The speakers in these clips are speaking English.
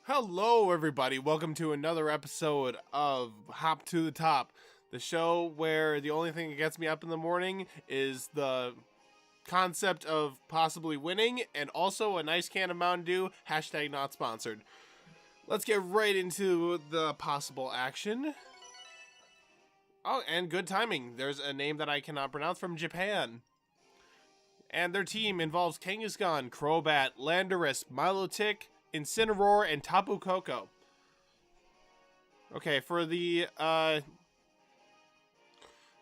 Hello, everybody. Welcome to another episode of Hop to the Top, the show where the only thing that gets me up in the morning is the concept of possibly winning and also a nice can of Mountain Dew, hashtag not sponsored. Let's get right into the possible action. Oh, and good timing. There's a name that I cannot pronounce from Japan. And their team involves Kangaskhan, Crobat, Landorus, Milotic, Incineroar, and Tapu Koko. Okay, for the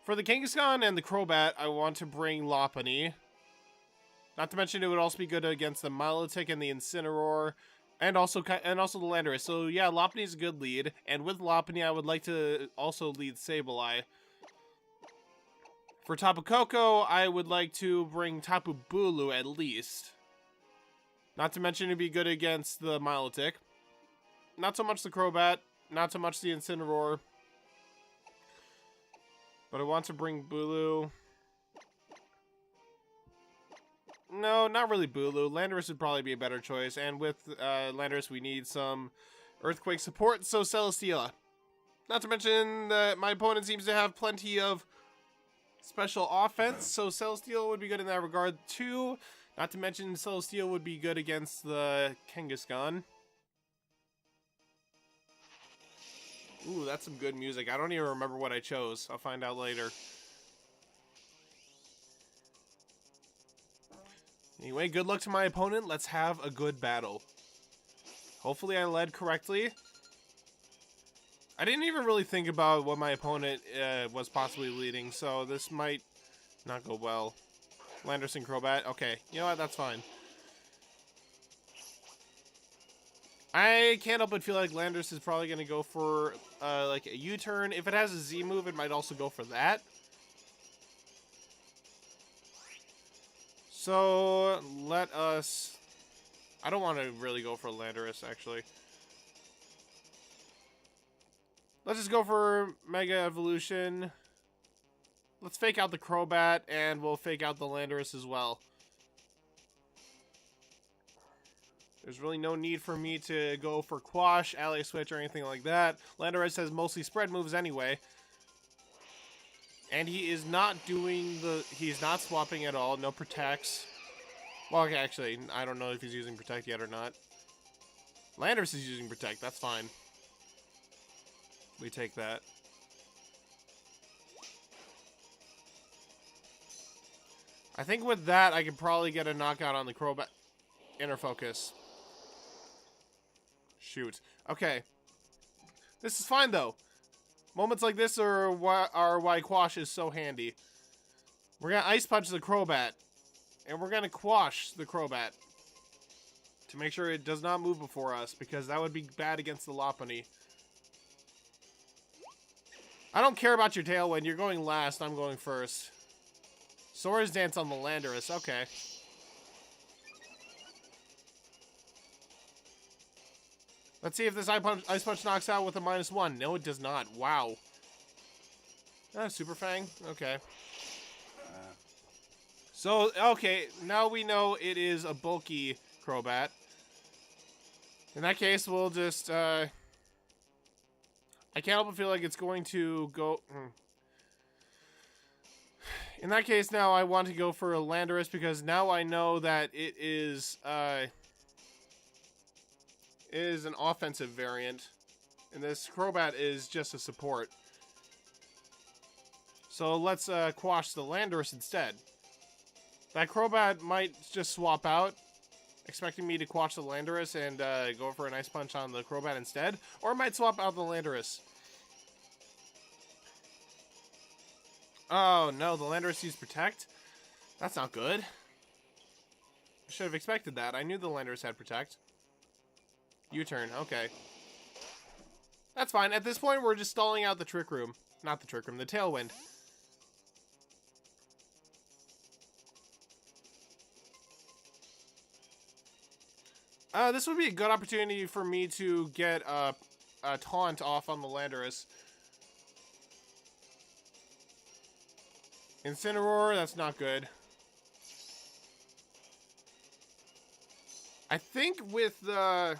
Kangaskhan and the Crobat, I want to bring Lopunny. Not to mention it would also be good against the Milotic and the Incineroar, and also the Landorus. So yeah, Lopunny is a good lead, and with Lopunny, I would like to also lead Sableye. For Tapu Koko, I would like to bring Tapu Bulu at least. Not to mention it'd be good against the Milotic. Not so much the Crobat, not so much the Incineroar. But I want to bring Bulu. No, not really Bulu. Landorus would probably be a better choice. And with Landorus, we need some Earthquake support, so Celesteela. Not to mention that my opponent seems to have plenty of special offense, so Celesteela would be good in that regard too. Not to mention Celesteela would be good against the Kangaskhan. Ooh, that's some good music. I don't even remember what I chose. I'll find out later. Anyway, good luck to my opponent. Let's have a good battle. Hopefully I led correctly. I didn't even really think about what my opponent was possibly leading, so this might not go well. Landorus and Crobat. Okay, you know what? That's fine. I can't help but feel like Landorus is probably going to go for like a U-turn. If it has a Z move, it might also go for that. So let us... I don't want to really go for Landorus, actually. Let's just go for Mega Evolution. Let's fake out the Crobat, and we'll fake out the Landorus as well. There's really no need for me to go for Quash, Ally Switch, or anything like that. Landorus has mostly spread moves anyway. And he is not doing the... He's not swapping at all. No Protects. Well, okay, actually, I don't know if he's using Protect yet or not. Landorus is using Protect. That's fine. We take that. I think with that, I could probably get a knockout on the Crobat. Inner Focus. Shoot. Okay. This is fine, though. Moments like this are why Quash is so handy. We're going to Ice Punch the Crobat. And we're going to Quash the Crobat. To make sure it does not move before us, because that would be bad against the Lopunny. I don't care about your Tailwind. You're going last. I'm going first. Swords Dance on the Landorus. Okay. Let's see if this Ice Punch knocks out with a -1. No, it does not. Wow. Super Fang. Okay. So, okay. Now we know it is a bulky Crobat. In that case, we'll just... I can't help but feel like it's going to go... In that case, now I want to go for a Landorus because now I know that it is an offensive variant, and this Crobat is just a support. So let's Quash the Landorus instead. That Crobat might just swap out, expecting me to Quash the Landorus and go for a Ice Punch on the Crobat instead, or it might swap out the Landorus. Oh, no, the Landorus used Protect? That's not good. I should have expected that. I knew the Landorus had Protect. U-turn, okay. That's fine. At this point, we're just stalling out the Trick Room. Not the Trick Room, the Tailwind. This would be a good opportunity for me to get a taunt off on the Landorus. Incineroar, that's not good. I think with the...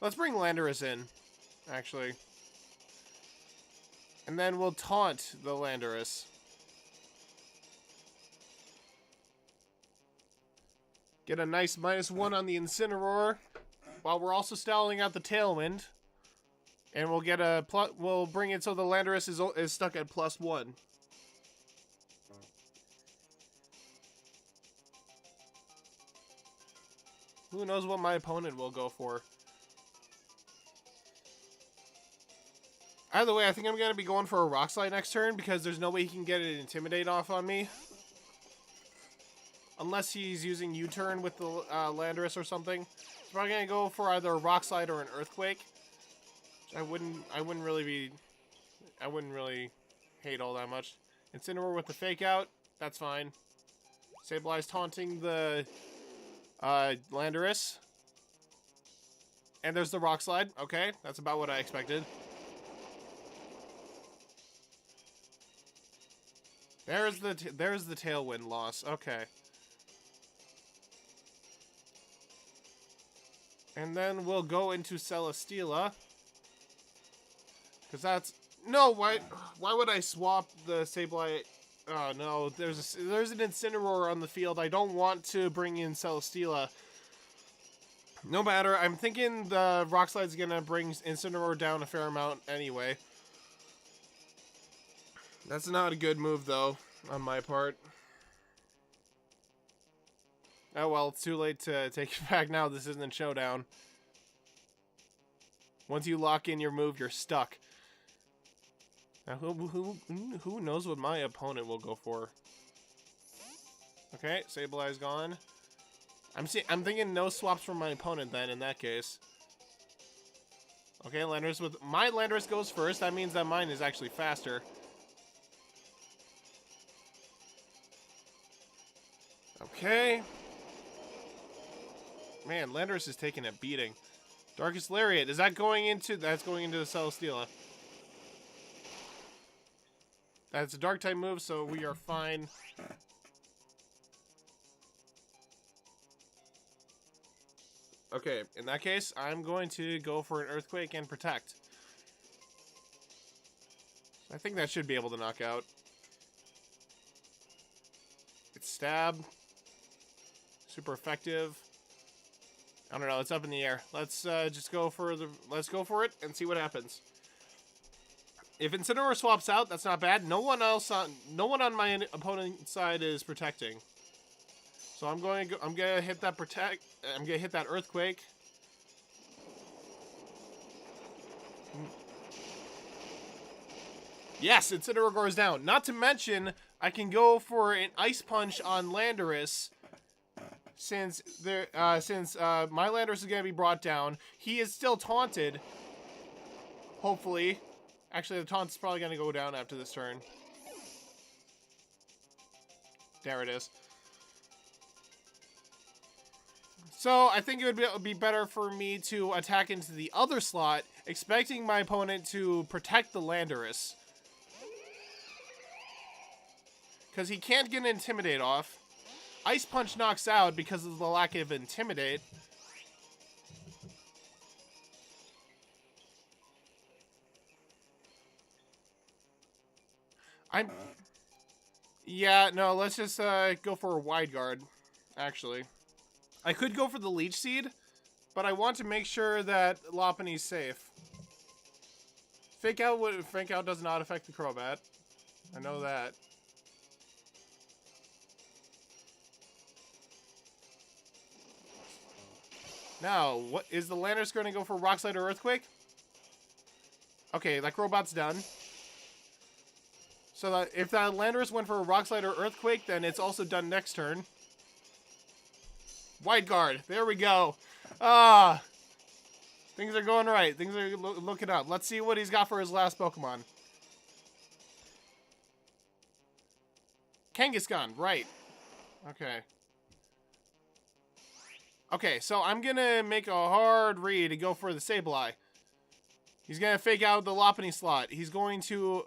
Let's bring Landorus in, actually. And then we'll taunt the Landorus. Get a nice -1 on the Incineroar, while we're also stalling out the Tailwind. And we'll get a we'll bring it so the Landorus is stuck at +1. Who knows what my opponent will go for? Either way, I think I'm going to be going for a Rock Slide next turn because there's no way he can get an Intimidate off on me. Unless he's using U-turn with the Landorus or something. He's probably going to go for either a Rock Slide or an Earthquake. I wouldn't really hate all that much. Incineroar with the Fake Out, that's fine. Sableye taunting the Landorus. And there's the Rock Slide. Okay, that's about what I expected. There's the Tailwind loss. Okay. And then we'll go into Celesteela. Because that's... No, why would I swap the Sableye? Oh, no. There's an Incineroar on the field. I don't want to bring in Celesteela. No matter. I'm thinking the Rock Slide's going to bring Incineroar down a fair amount anyway. That's not a good move, though, on my part. Oh, well, it's too late to take it back now. This isn't Showdown. Once you lock in your move, you're stuck. Now, who knows what my opponent will go for? Okay, Sableye's gone. I'm thinking no swaps from my opponent then, in that case. Okay, Landorus with... My Landorus goes first. That means that mine is actually faster. Okay. Man, Landorus is taking a beating. Darkest Lariat. Is that going into... That's going into the Celesteela. That's a Dark type move, so we are fine. Okay, in that case, I'm going to go for an Earthquake and Protect. I think that should be able to knock out. It's Stab. Super effective. I don't know, it's up in the air. Let's just go for it and see what happens. If Incineroar swaps out, that's not bad. No one on my opponent's side is protecting. So I'm gonna hit that protect. I'm gonna hit that Earthquake. Yes, Incineroar goes down. Not to mention, I can go for an Ice Punch on Landorus. Since my Landorus is gonna be brought down, he is still taunted. Hopefully. Actually, the taunt's probably going to go down after this turn. There it is. So, I think it would be better for me to attack into the other slot, expecting my opponent to protect the Landorus. Because he can't get an Intimidate off. Ice Punch knocks out because of the lack of Intimidate. Yeah, no, let's just go for a Wide Guard, actually. I could go for the Leech Seed, but I want to make sure that Lopunny's safe. Fake Out does not affect the Crobat. I know that. Now, what is the Landorus going to go for Rock Slide or Earthquake? Okay, that Crowbat's done. So that if that Landorus went for a Rock Slide or Earthquake, then it's also done next turn. Wide Guard. There we go. Ah, things are going right. Things are looking up. Let's see what he's got for his last Pokemon. Kangaskhan. Right. Okay. Okay, so I'm going to make a hard read to go for the Sableye. He's going to fake out the Lopunny slot. He's going to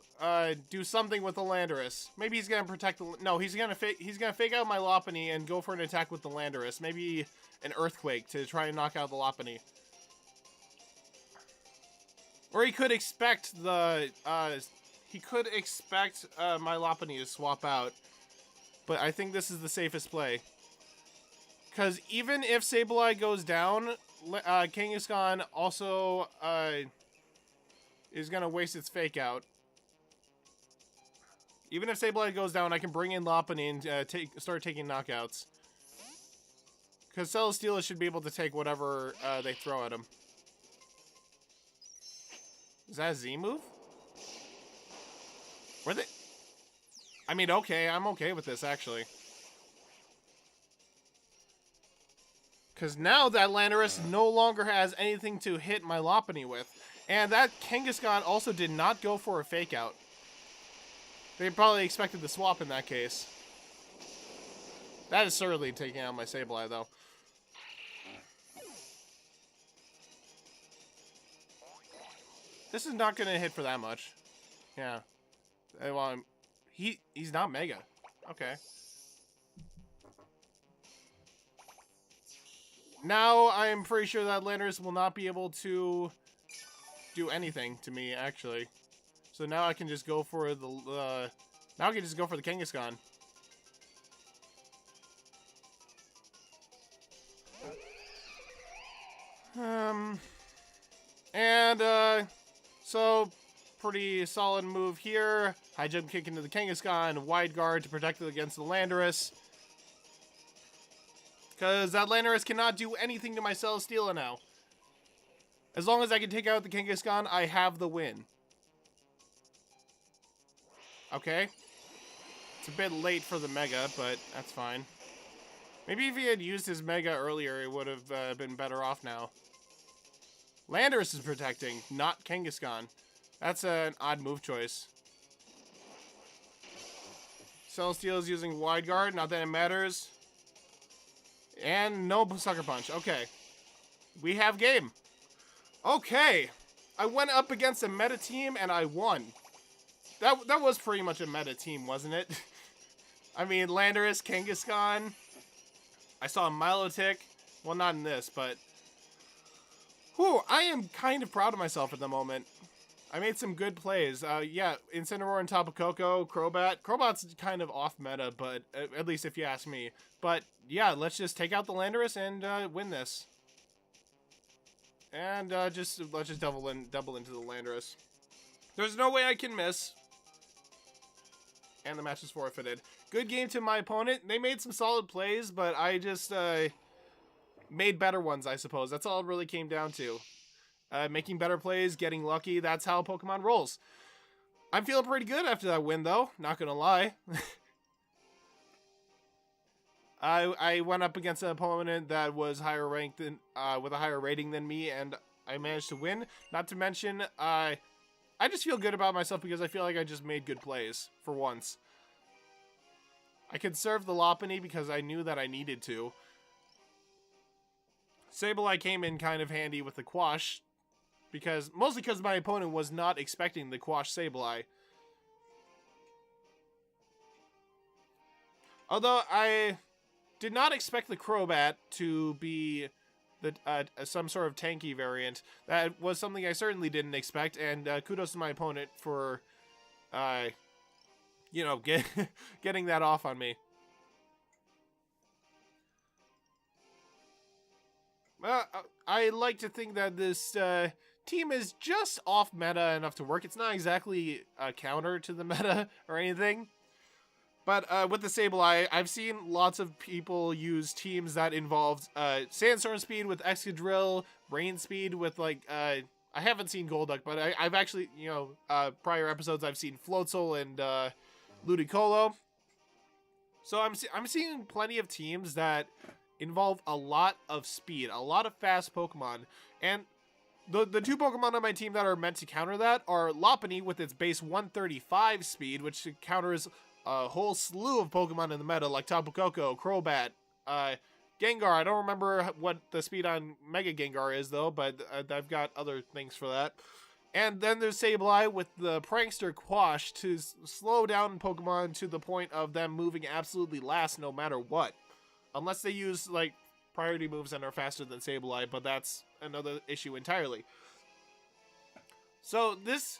do something with the Landorus. Maybe he's going to protect the... No, he's going to fake out my Lopunny and go for an attack with the Landorus. Maybe an Earthquake to try and knock out the Lopunny. Or he could expect the, my Lopunny to swap out. But I think this is the safest play. Because even if Sableye goes down, Kangaskhan also, is going to waste its fake out. Even if Sableye goes down, I can bring in Lopunny and start taking knockouts. Because Celesteela should be able to take whatever they throw at him. Is that a Z move? Were they? I mean, okay, I'm okay with this, actually. Because now that Landorus no longer has anything to hit my Lopunny with. And that Kangaskhan also did not go for a fake out. They probably expected the swap in that case. That is certainly taking out my Sableye, though. This is not going to hit for that much. Yeah. Well, he's not Mega. Okay. Now I'm pretty sure that Landorus will not be able to do anything to me, actually. So now I can just go for the now I can just go for the Kangaskhan. So pretty solid move here. High jump kick into the Kangaskhan, wide guard to protect it against the Landorus. Because that Landorus cannot do anything to my Celesteela now. As long as I can take out the Kangaskhan, I have the win. Okay. It's a bit late for the Mega, but that's fine. Maybe if he had used his Mega earlier, it would have been better off now. Landorus is protecting, not Kangaskhan. That's an odd move choice. Celesteela is using wide guard, not that it matters. And no Sucker Punch. Okay. We have game. Okay. I went up against a meta team and I won. That was pretty much a meta team, wasn't it? I mean, Landorus, Kangaskhan. I saw a Milotic. Well, not in this, but... Whew, I am kind of proud of myself at the moment. I made some good plays. Yeah, Incineroar and Tapu Koko, Crobat. Crobat's kind of off meta, but at least if you ask me. But yeah, let's just take out the Landorus and win this. And let's just double into the Landorus. There's no way I can miss. And the match is forfeited. Good game to my opponent. They made some solid plays, but I just made better ones, I suppose. That's all it really came down to. Making better plays, getting lucky. That's how Pokemon rolls. I'm feeling pretty good after that win, though. Not gonna lie. I went up against an opponent that was higher ranked than, with a higher rating than me, and I managed to win. Not to mention, I just feel good about myself because I feel like I just made good plays for once. I conserved the Lopunny because I knew that I needed to. Sableye came in kind of handy with the Quash, mostly because my opponent was not expecting the Quash Sableye. Although I did not expect the Crobat to be some sort of tanky variant. That was something I certainly didn't expect, and kudos to my opponent for, you know, getting that off on me. I like to think that this team is just off meta enough to work. It's not exactly a counter to the meta or anything. But with the Sableye, I've seen lots of people use teams that involved Sandstorm speed with Excadrill, Rain speed with, like, I haven't seen Golduck, but I've actually, you know, prior episodes I've seen Floatzel and Ludicolo. So I'm seeing plenty of teams that involve a lot of speed, a lot of fast Pokemon. And the two Pokemon on my team that are meant to counter that are Lopunny with its base 135 speed, which counters a whole slew of Pokemon in the meta, like Tapu Koko, Crobat, Gengar. I don't remember what the speed on Mega Gengar is, though, but I've got other things for that. And then there's Sableye with the Prankster Quash to slow down Pokemon to the point of them moving absolutely last no matter what. Unless they use, like, priority moves and are faster than Sableye, but that's another issue entirely. So this,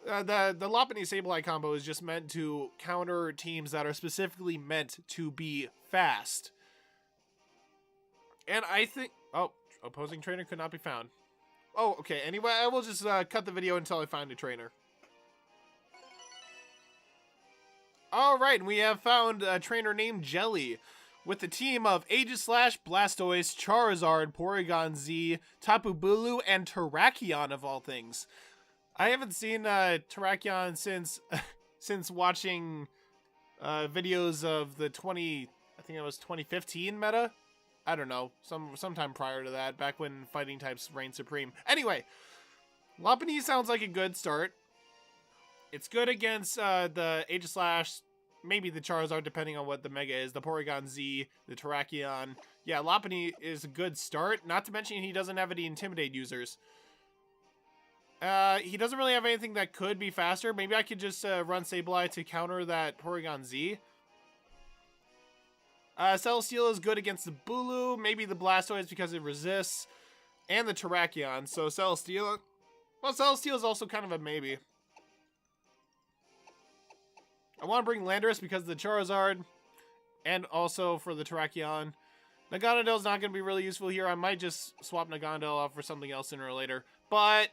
the Lopunny Sableye combo is just meant to counter teams that are specifically meant to be fast. And I think, oh, opposing trainer could not be found. Oh, okay. Anyway, I will just cut the video until I find a trainer. All right, we have found a trainer named Jelly with the team of Aegislash, Blastoise, Charizard, Porygon Z, Tapu Bulu, and Terrakion of all things. I haven't seen Terrakion since watching videos of the I think it was 2015 meta. I don't know, sometime prior to that, back when fighting types reigned supreme. Anyway, Lopunny sounds like a good start. It's good against the Aegislash, maybe the Charizard, depending on what the Mega is, the Porygon Z, the Terrakion. Yeah, Lopunny is a good start, not to mention he doesn't have any Intimidate users. He doesn't really have anything that could be faster. Maybe I could just run Sableye to counter that Porygon Z. Celesteela is good against the Bulu, maybe the Blastoise because it resists, and the Terrakion. So Celesteela, well, Celesteela is also kind of a maybe. I want to bring Landorus because of the Charizard, and also for the Terrakion. Naganadel is not going to be really useful here. I might just swap Naganadel off for something else sooner or later. But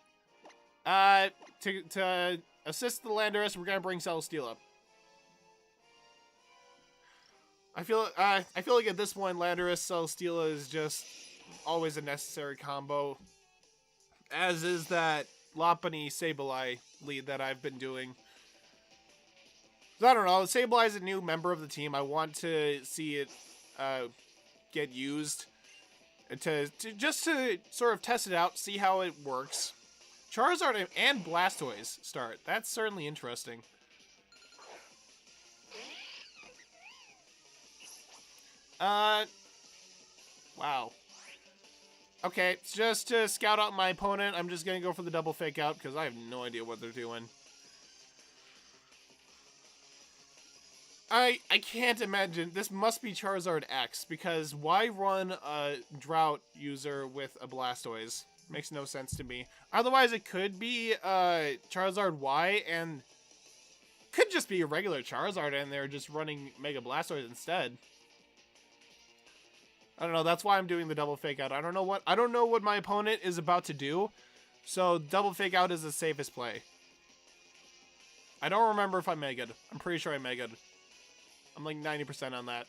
to assist the Landorus, we're going to bring Celesteela. I feel like at this point, Landorus Celesteela is just always a necessary combo, as is that Lopunny Sableye lead that I've been doing. So I don't know. Sableye is a new member of the team. I want to see it get used to sort of test it out, see how it works. Charizard and Blastoise start. That's certainly interesting. Wow. Okay, just to scout out my opponent, I'm just gonna go for the double fake out because I have no idea what they're doing. I can't imagine. This must be Charizard X, because why run a Drought user with a Blastoise? Makes no sense to me. Otherwise, it could be Charizard Y, and could just be a regular Charizard, and they're just running Mega Blastoise instead. I don't know. That's why I'm doing the double fake out. I don't know what my opponent is about to do, so double fake out is the safest play. I don't remember if I Mega'd. I'm pretty sure I Mega'd. I'm like 90% on that.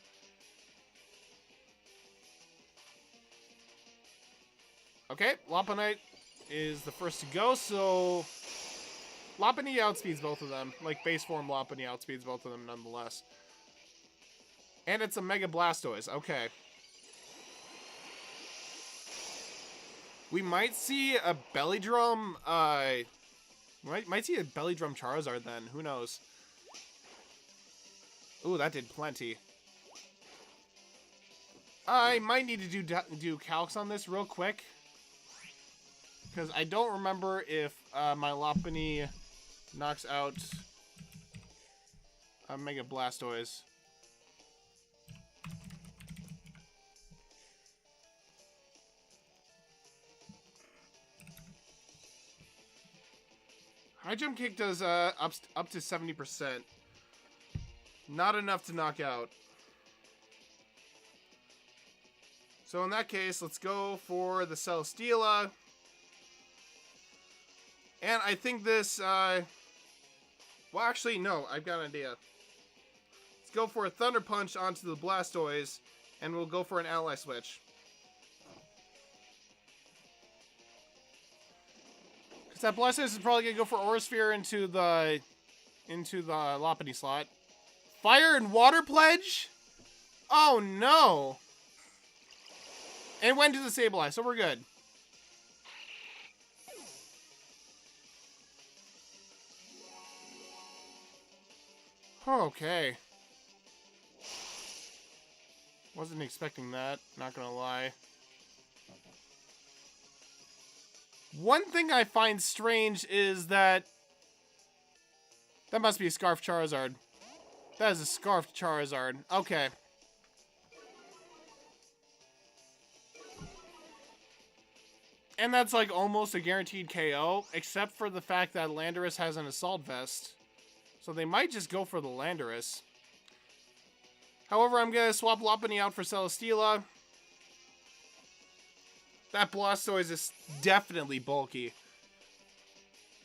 Okay, Lopunny is the first to go, so Lopunny outspeeds both of them. Like, base form Lopunny outspeeds both of them nonetheless. And it's a Mega Blastoise. Okay. We might see a Belly Drum, might see a Belly Drum Charizard then. Who knows? Ooh, that did plenty. I might need to do calcs on this real quick, because I don't remember if my Lopunny knocks out a Mega Blastoise. High Jump Kick does up to 70%. Not enough to knock out. So in that case, let's go for the Celesteela. And I think this, well, actually, no, I've got an idea. Let's go for a Thunder Punch onto the Blastoise, and we'll go for an Ally Switch. Because that Blastoise is probably going to go for Aura Sphere into the Lopunny slot. Fire and Water Pledge? Oh, no. And went to the Sableye, so we're good. Okay. Wasn't expecting that, not gonna lie. One thing I find strange is that must be a Scarf Charizard. That is a Scarf Charizard. Okay. And that's like almost a guaranteed KO, except for the fact that Landorus has an Assault Vest. So they might just go for the Landorus. However, I'm going to swap Lopunny out for Celesteela. That Blastoise is definitely bulky.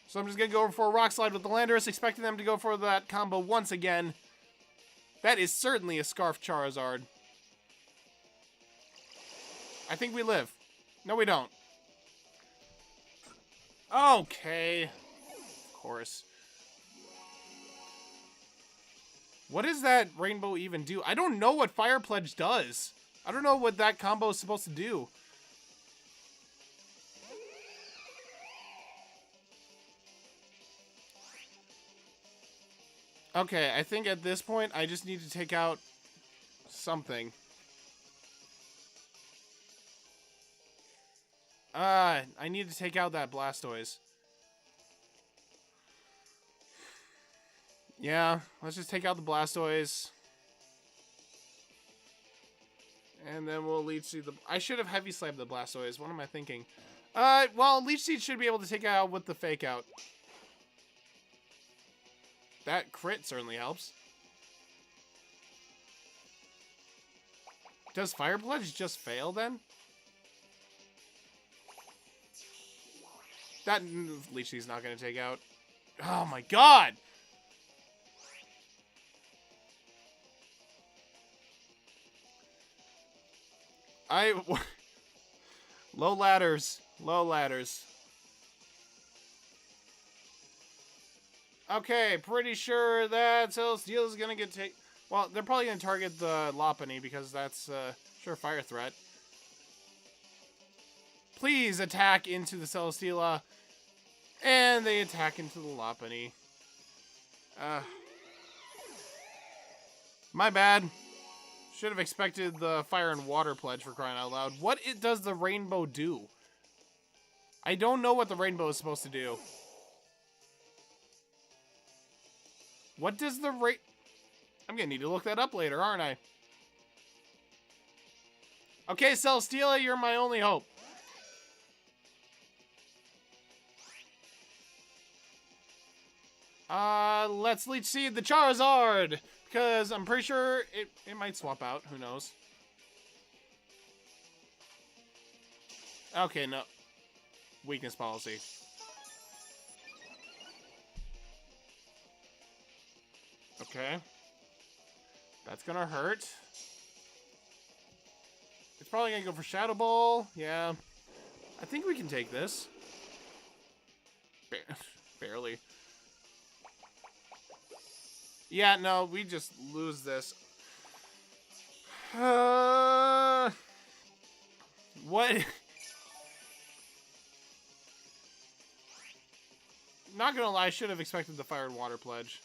So I'm just going to go for a Rock Slide with the Landorus, expecting them to go for that combo once again. That is certainly a Scarf Charizard. I think we live. No, we don't. Okay. Of course. What does that Rainbow even do? I don't know what Fire Pledge does. I don't know what that combo is supposed to do. Okay, I think at this point, I just need to take out something. I need to take out that Blastoise. Yeah, let's just take out the Blastoise. And then we'll Leech Seed the... I should have Heavy Slammed the Blastoise. What am I thinking? Well, Leech Seed should be able to take it out with the Fake Out. That crit certainly helps. Does Fire Pledge just fail then? That Leech Seed's not going to take out. Oh my god! Low ladders. Low ladders. Okay, pretty sure that Celesteela is going to get take. Well, they're probably going to target the Lopunny because that's a surefire threat. Please attack into the Celesteela. And they attack into the Lopunny. My bad. Should have expected the Fire and Water Pledge, for crying out loud. What does the Rainbow do? I don't know what the Rainbow is supposed to do. What does the I'm gonna need to look that up later, aren't I? Okay, Celesteela, you're my only hope. Let's Leech Seed the Charizard! Because I'm pretty sure it might swap out. Who knows? Okay, no. Weakness policy. Okay. That's gonna hurt. It's probably gonna go for Shadow Ball. Yeah. I think we can take this. Barely. Yeah, no, we just lose this. What? Not gonna lie, I should have expected the Fire and Water Pledge.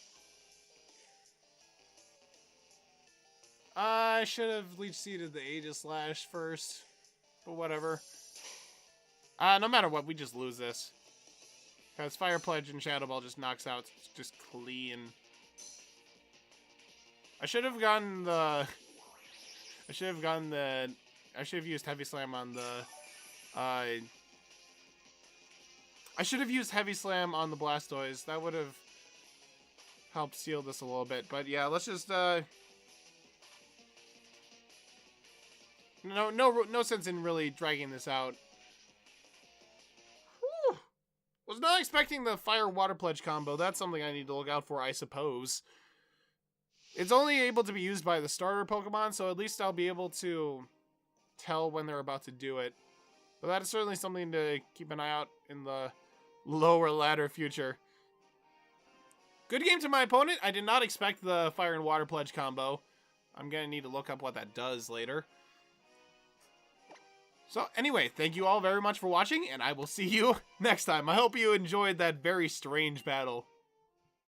I should have Leech Seeded the Aegislash first. But whatever. No matter what, we just lose this. Because Fire Pledge and Shadow Ball just knocks out just clean. I should have gotten the... I should have used Heavy Slam on the... I should have used Heavy Slam on the Blastoise. That would have helped seal this a little bit. But yeah, let's just... No sense in really dragging this out. Whew. Was not expecting the Fire Water Pledge combo. That's something I need to look out for, I suppose. It's only able to be used by the starter Pokemon, so at least I'll be able to tell when they're about to do it. But that is certainly something to keep an eye out in the lower ladder future. Good game to my opponent. I did not expect the Fire and Water Pledge combo. I'm going to need to look up what that does later. So anyway, thank you all very much for watching, and I will see you next time. I hope you enjoyed that very strange battle.